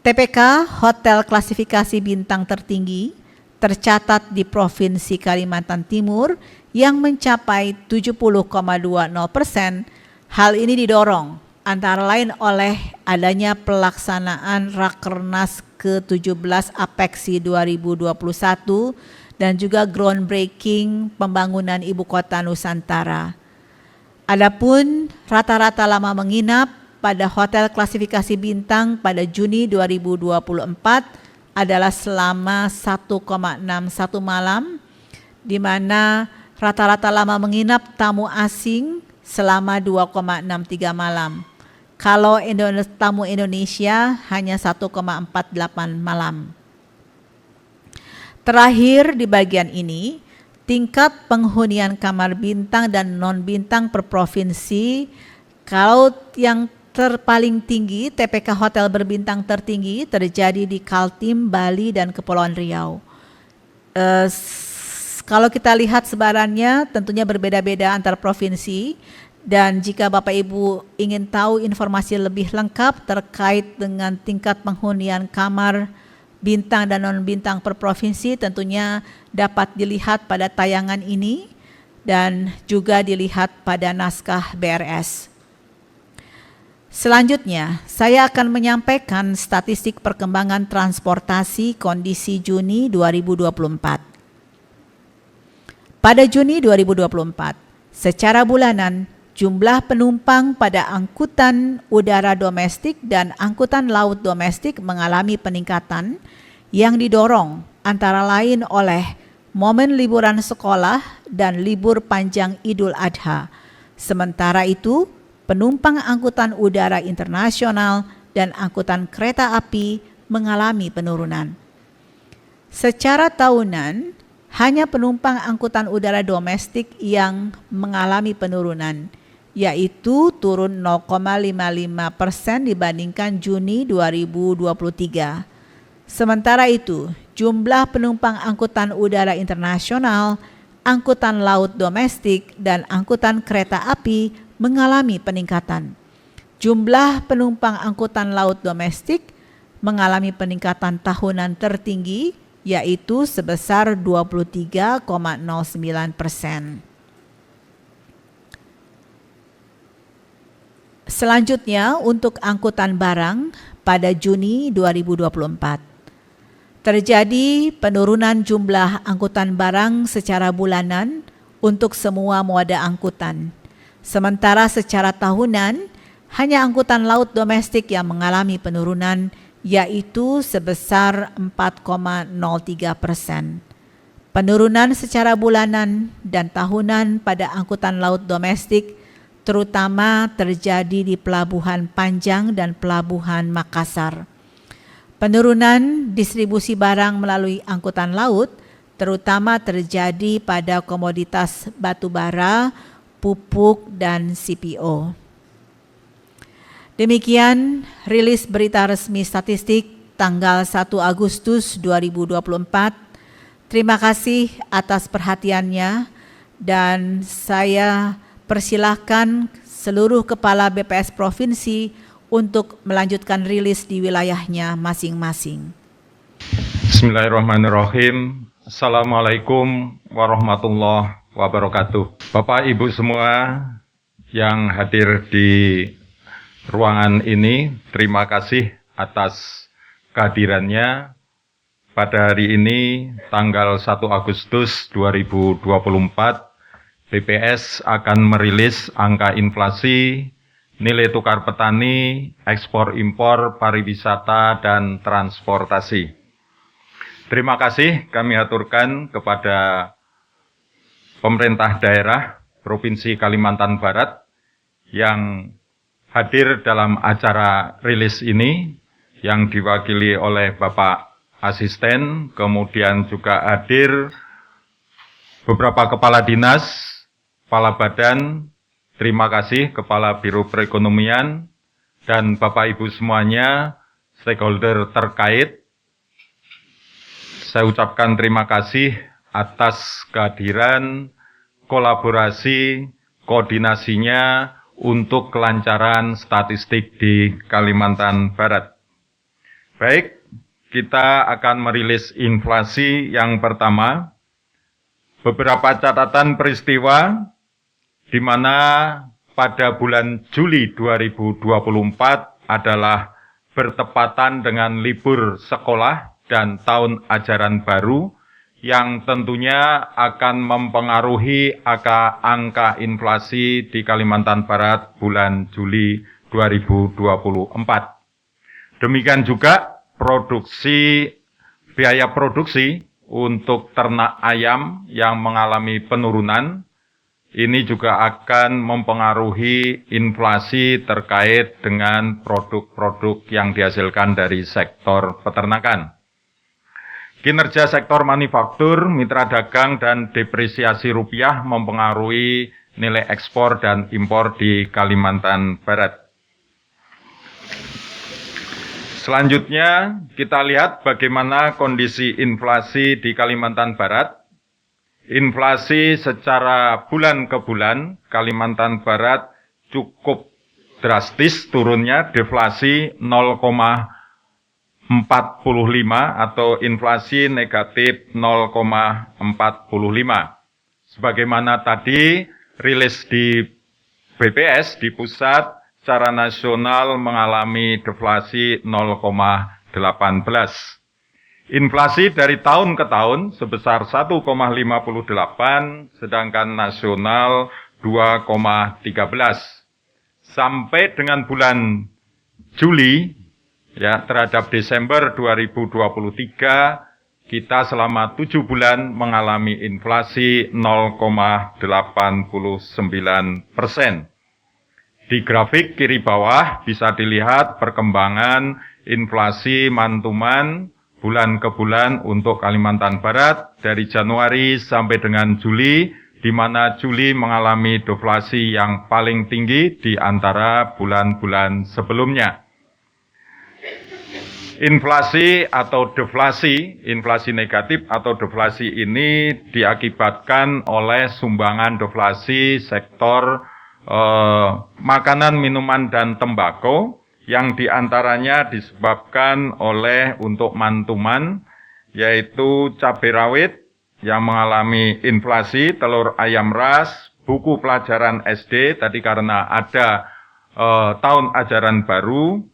TPK Hotel Klasifikasi Bintang tertinggi tercatat di Provinsi Kalimantan Timur yang mencapai 70,20%. Hal ini didorong antara lain oleh adanya pelaksanaan Rakernas ke-17 Apexi 2021 dan juga groundbreaking pembangunan Ibu Kota Nusantara. Adapun rata-rata lama menginap pada hotel klasifikasi bintang pada Juni 2024 adalah selama 1,61 malam, di mana rata-rata lama menginap tamu asing selama 2,63 malam. Kalau tamu Indonesia hanya 1,48 malam. Terakhir di bagian ini, tingkat penghunian kamar bintang dan non-bintang per provinsi. Kalau yang terpaling tinggi, TPK hotel berbintang tertinggi terjadi di Kaltim, Bali, dan Kepulauan Riau. Kalau kita lihat sebarannya tentunya berbeda-beda antar provinsi, dan jika Bapak Ibu ingin tahu informasi lebih lengkap terkait dengan tingkat penghunian kamar bintang dan non-bintang per provinsi, tentunya dapat dilihat pada tayangan ini dan juga dilihat pada naskah BRS. Selanjutnya, saya akan menyampaikan statistik perkembangan transportasi kondisi Juni 2024. Pada Juni 2024, secara bulanan, jumlah penumpang pada angkutan udara domestik dan angkutan laut domestik mengalami peningkatan yang didorong antara lain oleh momen liburan sekolah dan libur panjang Idul Adha. Sementara itu, penumpang angkutan udara internasional dan angkutan kereta api mengalami penurunan. Secara tahunan, hanya penumpang angkutan udara domestik yang mengalami penurunan, yaitu turun 0,55% dibandingkan Juni 2023. Sementara itu, jumlah penumpang angkutan udara internasional, angkutan laut domestik, dan angkutan kereta api mengalami peningkatan. Jumlah penumpang angkutan laut domestik mengalami peningkatan tahunan tertinggi, yaitu sebesar 23,09%. Selanjutnya, untuk angkutan barang pada Juni 2024. Terjadi penurunan jumlah angkutan barang secara bulanan untuk semua moda angkutan. Sementara secara tahunan, hanya angkutan laut domestik yang mengalami penurunan, yaitu sebesar 4,03%. Penurunan secara bulanan dan tahunan pada angkutan laut domestik terutama terjadi di Pelabuhan Panjang dan Pelabuhan Makassar. Penurunan distribusi barang melalui angkutan laut terutama terjadi pada komoditas batu bara, pupuk, dan CPO. Demikian rilis berita resmi statistik tanggal 1 Agustus 2024. Terima kasih atas perhatiannya dan saya persilahkan seluruh kepala BPS Provinsi untuk melanjutkan rilis di wilayahnya masing-masing. Bismillahirrahmanirrahim. Assalamualaikum warahmatullahi wabarakatuh. Bapak Ibu semua yang hadir di ruangan ini, terima kasih atas kehadirannya pada hari ini, tanggal 1 Agustus 2024, BPS akan merilis angka inflasi, nilai tukar petani, ekspor-impor, pariwisata, dan transportasi. Terima kasih kami aturkan kepada pemerintah daerah Provinsi Kalimantan Barat yang hadir dalam acara rilis ini, yang diwakili oleh Bapak Asisten, kemudian juga hadir beberapa kepala dinas, kepala badan, terima kasih Kepala Biro Perekonomian, dan Bapak Ibu semuanya, stakeholder terkait. Saya ucapkan terima kasih atas kehadiran, kolaborasi, koordinasinya untuk kelancaran statistik di Kalimantan Barat. Baik, kita akan merilis inflasi yang pertama. Beberapa catatan peristiwa di mana pada bulan Juli 2024 adalah bertepatan dengan libur sekolah dan tahun ajaran baru yang tentunya akan mempengaruhi angka inflasi di Kalimantan Barat bulan Juli 2024. Demikian juga biaya produksi untuk ternak ayam yang mengalami penurunan, ini juga akan mempengaruhi inflasi terkait dengan produk-produk yang dihasilkan dari sektor peternakan. Kinerja sektor manufaktur, mitra dagang, dan depresiasi rupiah mempengaruhi nilai ekspor dan impor di Kalimantan Barat. Selanjutnya, kita lihat bagaimana kondisi inflasi di Kalimantan Barat. Inflasi secara bulan ke bulan, Kalimantan Barat cukup drastis turunnya, deflasi 0,45 atau inflasi negatif 0,45. Sebagaimana tadi rilis di BPS di pusat, secara nasional mengalami deflasi 0,18. Inflasi dari tahun ke tahun sebesar 1,58, sedangkan nasional 2,13. Sampai dengan bulan Juli, ya, terhadap Desember 2023, kita selama 7 bulan mengalami inflasi 0,89%. Di grafik kiri bawah bisa dilihat perkembangan inflasi mantuman bulan ke bulan untuk Kalimantan Barat dari Januari sampai dengan Juli, di mana Juli mengalami deflasi yang paling tinggi di antara bulan-bulan sebelumnya. Inflasi atau deflasi, inflasi negatif atau deflasi ini diakibatkan oleh sumbangan deflasi sektor makanan, minuman, dan tembakau, yang diantaranya disebabkan oleh untuk mantuman, yaitu cabai rawit yang mengalami inflasi, telur ayam ras, buku pelajaran SD, tadi karena ada tahun ajaran baru,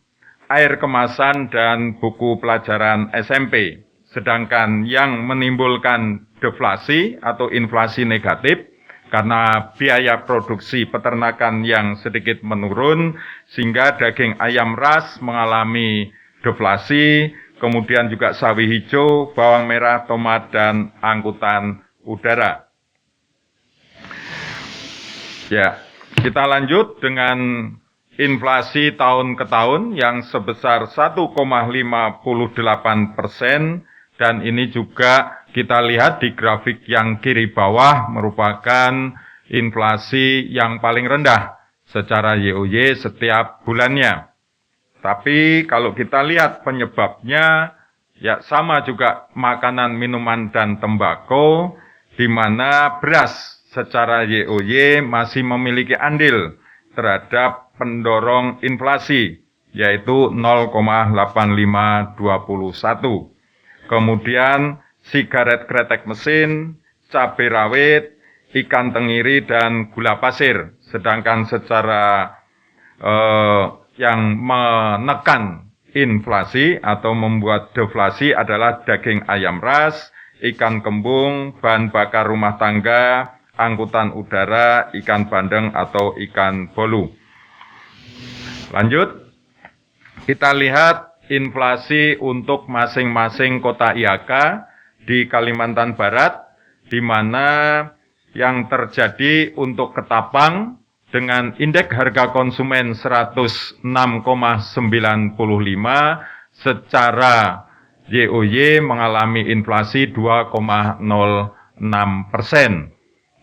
air kemasan, dan buku pelajaran SMP. Sedangkan yang menimbulkan deflasi atau inflasi negatif, karena biaya produksi peternakan yang sedikit menurun, sehingga daging ayam ras mengalami deflasi, kemudian juga sawi hijau, bawang merah, tomat, dan angkutan udara. Ya, kita lanjut dengan inflasi tahun ke tahun yang sebesar 1,58%, dan ini juga kita lihat di grafik yang kiri bawah merupakan inflasi yang paling rendah secara YoY setiap bulannya. Tapi kalau kita lihat penyebabnya, ya sama juga makanan, minuman, dan tembakau, di mana beras secara YoY masih memiliki andil terhadap pendorong inflasi, yaitu 0,8521. Kemudian sigaret kretek mesin, cabai rawit, ikan tenggiri, dan gula pasir. Sedangkan secara yang menekan inflasi atau membuat deflasi adalah daging ayam ras, ikan kembung, bahan bakar rumah tangga, angkutan udara, ikan bandeng atau ikan bolu. Lanjut, kita lihat inflasi untuk masing-masing kota IHK di Kalimantan Barat, di mana yang terjadi untuk Ketapang dengan indeks harga konsumen 106,95 secara YoY mengalami inflasi 2,06%.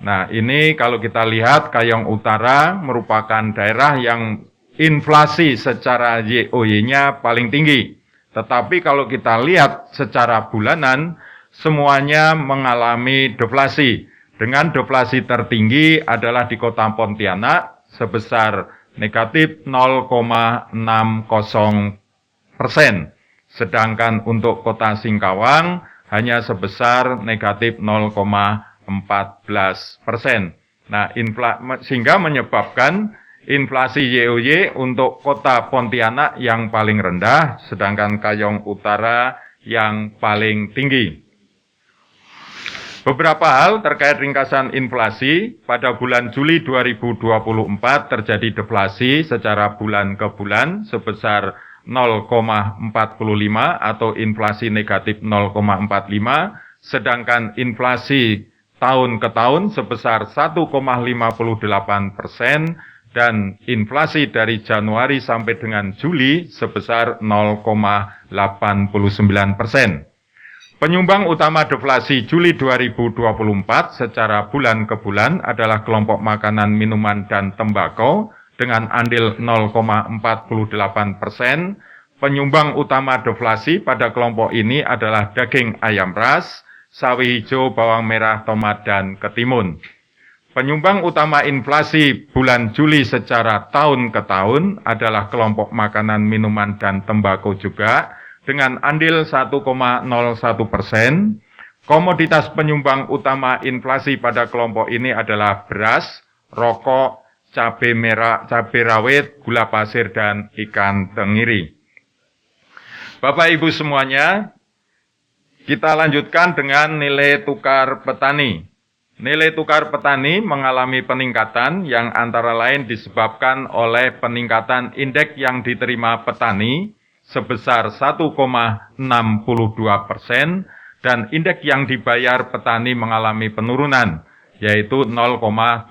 Nah, ini kalau kita lihat Kayong Utara merupakan daerah yang inflasi secara YoY-nya paling tinggi. Tetapi kalau kita lihat secara bulanan, semuanya mengalami deflasi. Dengan deflasi tertinggi adalah di Kota Pontianak sebesar negatif 0,60%. Sedangkan untuk Kota Singkawang hanya sebesar negatif 0,14%. Nah, sehingga menyebabkan inflasi YoY untuk Kota Pontianak yang paling rendah, sedangkan Kayong Utara yang paling tinggi. Beberapa hal terkait ringkasan inflasi, pada bulan Juli 2024 terjadi deflasi secara bulan ke bulan sebesar 0,45 atau inflasi negatif 0,45, sedangkan inflasi tahun ke tahun sebesar 1,58% dan inflasi dari Januari sampai dengan Juli sebesar 0,89%. Penyumbang utama deflasi Juli 2024 secara bulan ke bulan adalah kelompok makanan, minuman, dan tembakau dengan andil 0,48%. Penyumbang utama deflasi pada kelompok ini adalah daging ayam ras, sawi hijau, bawang merah, tomat, dan ketimun. Penyumbang utama inflasi bulan Juli secara tahun ke tahun adalah kelompok makanan, minuman, dan tembakau juga, dengan andil 1,01%. Komoditas penyumbang utama inflasi pada kelompok ini adalah beras, rokok, cabai merah, cabai rawit, gula pasir, dan ikan tenggiri. Bapak Ibu semuanya, kita lanjutkan dengan nilai tukar petani. Nilai tukar petani mengalami peningkatan yang antara lain disebabkan oleh peningkatan indeks yang diterima petani sebesar 1,62% dan indeks yang dibayar petani mengalami penurunan, yaitu 0,17%.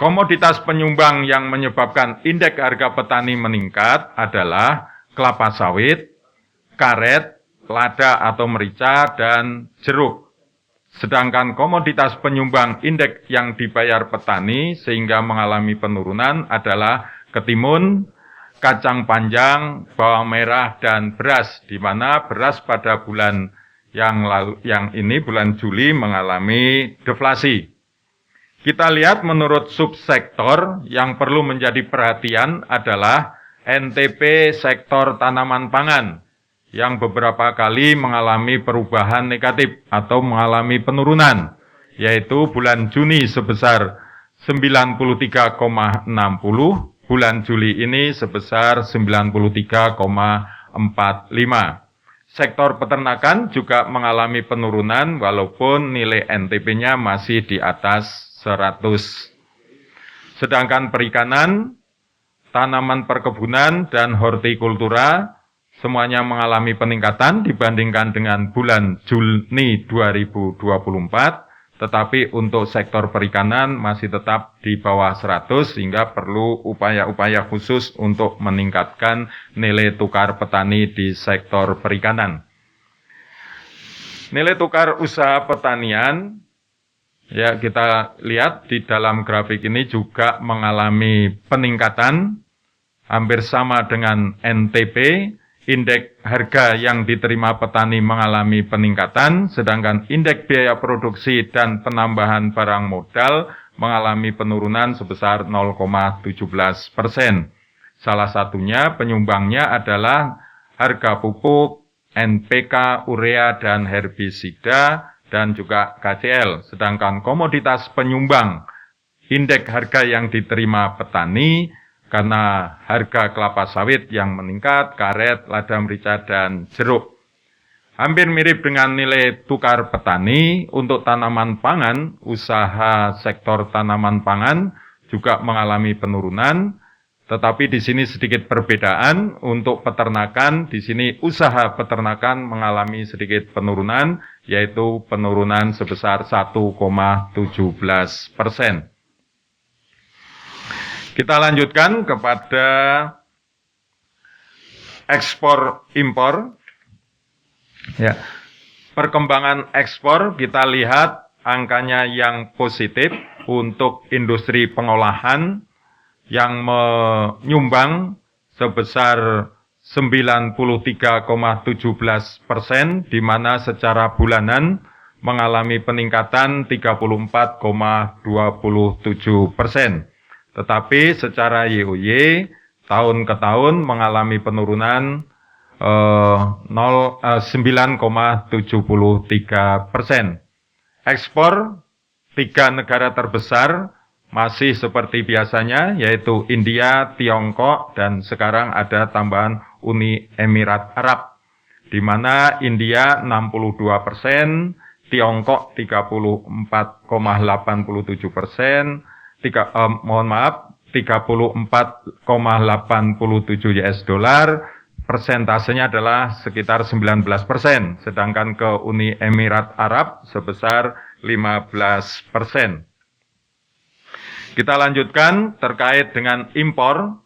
Komoditas penyumbang yang menyebabkan indeks harga petani meningkat adalah kelapa sawit, karet, lada atau merica, dan jeruk. Sedangkan komoditas penyumbang indeks yang dibayar petani sehingga mengalami penurunan adalah ketimun, kacang panjang, bawang merah, dan beras, di mana beras pada bulan yang ini bulan Juli mengalami deflasi. Kita lihat menurut subsektor yang perlu menjadi perhatian adalah NTP sektor tanaman pangan yang beberapa kali mengalami perubahan negatif atau mengalami penurunan, yaitu bulan Juni sebesar 93,60, bulan Juli ini sebesar 93,45. Sektor peternakan juga mengalami penurunan walaupun nilai NTP-nya masih di atas 100. Sedangkan perikanan, tanaman perkebunan, dan hortikultura semuanya mengalami peningkatan dibandingkan dengan bulan Juni 2024, tetapi untuk sektor perikanan masih tetap di bawah 100 sehingga perlu upaya-upaya khusus untuk meningkatkan nilai tukar petani di sektor perikanan. Nilai tukar usaha pertanian, ya kita lihat di dalam grafik ini juga mengalami peningkatan hampir sama dengan NTP. Indeks harga yang diterima petani mengalami peningkatan, sedangkan indeks biaya produksi dan penambahan barang modal mengalami penurunan sebesar 0,17%. Salah satunya penyumbangnya adalah harga pupuk, NPK, urea, dan herbisida, dan juga KCL. Sedangkan komoditas penyumbang indeks harga yang diterima petani karena harga kelapa sawit yang meningkat, karet, lada merica, dan jeruk. Hampir mirip dengan nilai tukar petani untuk tanaman pangan, usaha sektor tanaman pangan juga mengalami penurunan, tetapi di sini sedikit perbedaan untuk peternakan. Di sini usaha peternakan mengalami sedikit penurunan, yaitu penurunan sebesar 1,17%. Kita lanjutkan kepada ekspor impor. Ya, perkembangan ekspor kita lihat angkanya yang positif untuk industri pengolahan yang menyumbang sebesar 93,17%, di mana secara bulanan mengalami peningkatan 34,27%. Tetapi secara YoY tahun ke tahun mengalami penurunan 9,73%. Ekspor 3 negara terbesar masih seperti biasanya, yaitu India, Tiongkok, dan sekarang ada tambahan Uni Emirat Arab, di mana India 62%, Tiongkok 34,87%, 34,87 US dollar, persentasenya adalah sekitar 19%, sedangkan ke Uni Emirat Arab sebesar 15%. Kita lanjutkan terkait dengan impor.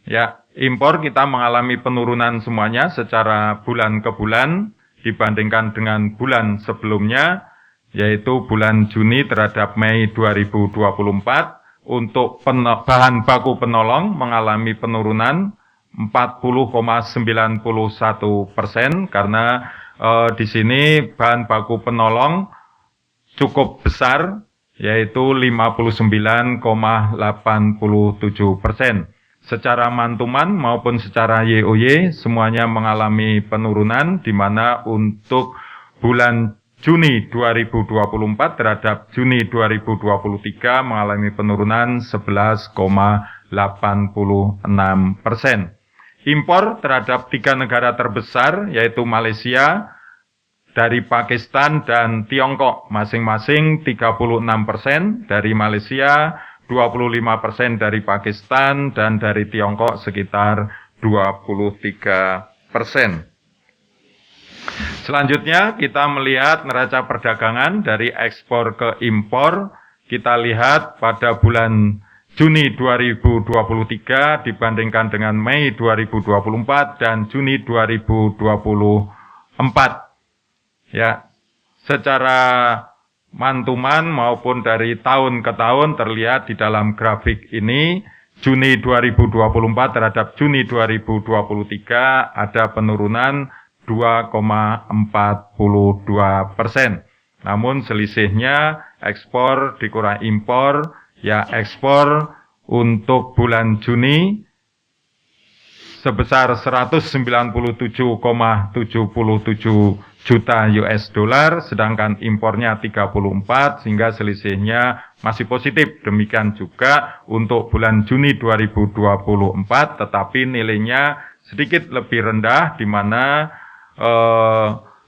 Ya, impor kita mengalami penurunan semuanya secara bulan ke bulan dibandingkan dengan bulan sebelumnya, yaitu bulan Juni terhadap Mei 2024. Untuk bahan baku penolong mengalami penurunan 40,91%, karena di sini bahan baku penolong cukup besar, yaitu 59,87%. Secara mantuman maupun secara YoY semuanya mengalami penurunan, di mana untuk bulan Juni 2024 terhadap Juni 2023 mengalami penurunan 11,86%. Impor terhadap 3 negara terbesar, yaitu Malaysia, dari Pakistan dan Tiongkok, masing-masing 36%, dari Malaysia 25%, dari Pakistan, dan dari Tiongkok sekitar 23%. Selanjutnya kita melihat neraca perdagangan dari ekspor ke impor. Kita lihat pada bulan Juni 2023 dibandingkan dengan Mei 2024 dan Juni 2024. Ya, secara mantuman maupun dari tahun ke tahun terlihat di dalam grafik ini, Juni 2024 terhadap Juni 2023 ada penurunan 2,42%. Namun selisihnya ekspor dikurangi impor, ya ekspor untuk bulan Juni sebesar 197,77 juta US dollar, sedangkan impornya 34, sehingga selisihnya masih positif. Demikian juga untuk bulan Juni 2024, tetapi nilainya sedikit lebih rendah, di mana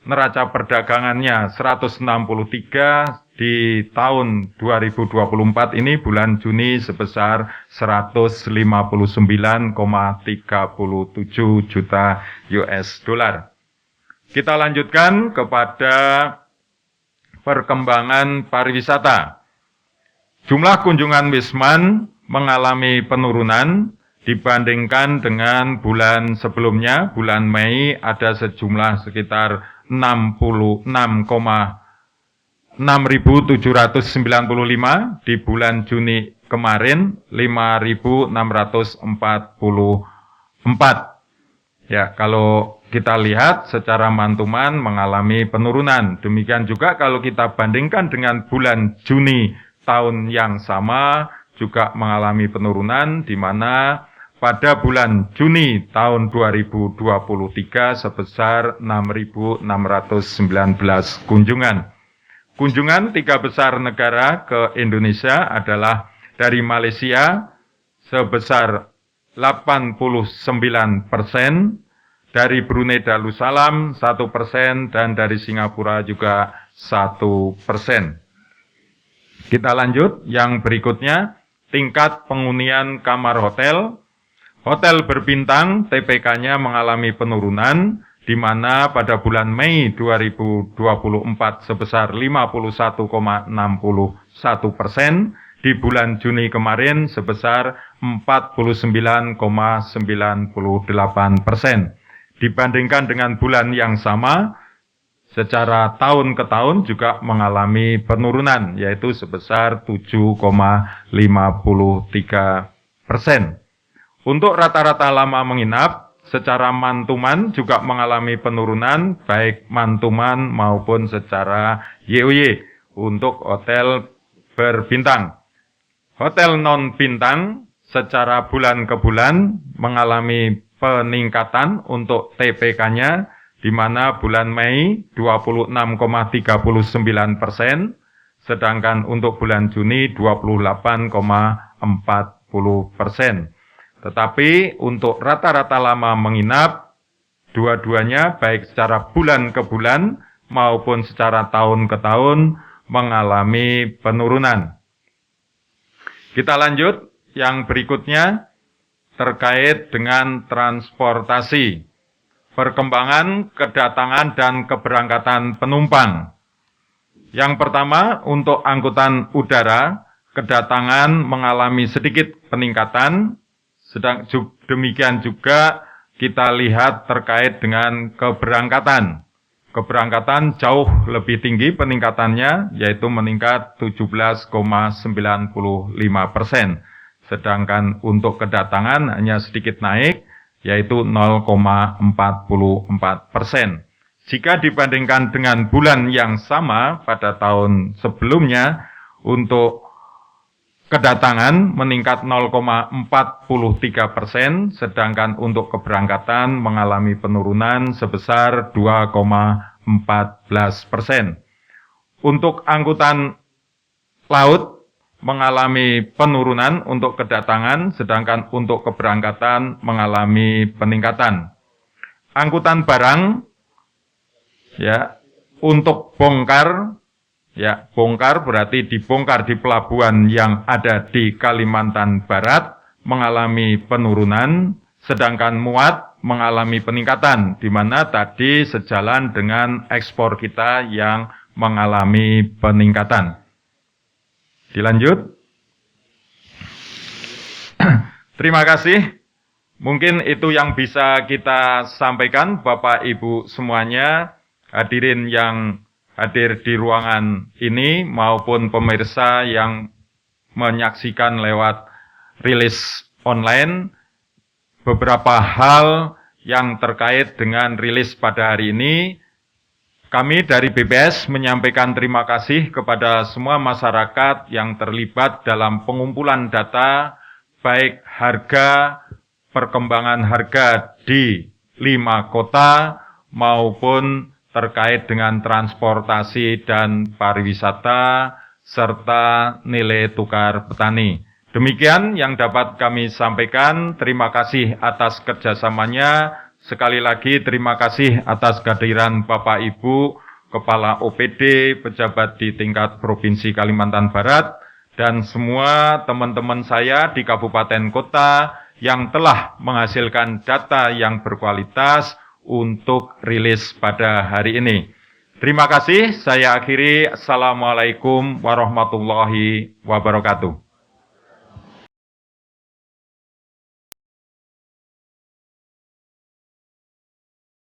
neraca perdagangannya 163 di tahun 2024 ini bulan Juni sebesar 159,37 juta US dollar. Kita lanjutkan kepada perkembangan pariwisata. Jumlah kunjungan Wisman mengalami penurunan dibandingkan dengan bulan sebelumnya. Bulan Mei ada sejumlah sekitar 6.795, di bulan Juni kemarin 5.644. Ya, kalau kita lihat secara mantuman mengalami penurunan. Demikian juga kalau kita bandingkan dengan bulan Juni tahun yang sama juga mengalami penurunan, di mana pada bulan Juni tahun 2023 sebesar 6.619 kunjungan. Kunjungan 3 besar negara ke Indonesia adalah dari Malaysia sebesar 89%, dari Brunei Darussalam 1%, dan dari Singapura juga 1%. Kita lanjut, yang berikutnya, tingkat penghunian kamar hotel. Hotel berbintang TPK-nya mengalami penurunan, di mana pada bulan Mei 2024 sebesar 51,61%, di bulan Juni kemarin sebesar 49,98%. Dibandingkan dengan bulan yang sama, secara tahun ke tahun juga mengalami penurunan, yaitu sebesar 7,53%. Untuk rata-rata lama menginap, secara mantuman juga mengalami penurunan, baik mantuman maupun secara YOY untuk hotel berbintang. Hotel non-bintang secara bulan ke bulan mengalami peningkatan untuk TPK-nya, di mana bulan Mei 26,39%, sedangkan untuk bulan Juni 28,40%. Tetapi untuk rata-rata lama menginap, dua-duanya baik secara bulan ke bulan maupun secara tahun ke tahun mengalami penurunan. Kita lanjut, yang berikutnya terkait dengan transportasi, perkembangan kedatangan dan keberangkatan penumpang. Yang pertama, untuk angkutan udara, kedatangan mengalami sedikit peningkatan. Demikian juga kita lihat terkait dengan keberangkatan. Keberangkatan jauh lebih tinggi peningkatannya, yaitu meningkat 17,95%. Sedangkan untuk kedatangan hanya sedikit naik, yaitu 0,44%. Jika dibandingkan dengan bulan yang sama pada tahun sebelumnya, untuk kedatangan meningkat 0,43%, sedangkan untuk keberangkatan mengalami penurunan sebesar 2,14%. Untuk angkutan laut mengalami penurunan untuk kedatangan, sedangkan untuk keberangkatan mengalami peningkatan. Angkutan barang, ya, untuk bongkar, ya, bongkar berarti dibongkar di pelabuhan yang ada di Kalimantan Barat mengalami penurunan, sedangkan muat mengalami peningkatan, di mana tadi sejalan dengan ekspor kita yang mengalami peningkatan. Dilanjut. Terima kasih. Mungkin itu yang bisa kita sampaikan, Bapak Ibu semuanya, hadirin yang hadir di ruangan ini maupun pemirsa yang menyaksikan lewat rilis online. Beberapa hal yang terkait dengan rilis pada hari ini, kami dari BPS menyampaikan terima kasih kepada semua masyarakat yang terlibat dalam pengumpulan data, baik harga, perkembangan harga di 5 kota maupun terkait dengan transportasi dan pariwisata, serta nilai tukar petani. Demikian yang dapat kami sampaikan. Terima kasih atas kerjasamanya. Sekali lagi terima kasih atas kehadiran Bapak Ibu, Kepala OPD, pejabat di tingkat Provinsi Kalimantan Barat, dan semua teman-teman saya di kabupaten kota yang telah menghasilkan data yang berkualitas untuk rilis pada hari ini. Terima kasih, saya akhiri. Assalamualaikum warahmatullahi wabarakatuh.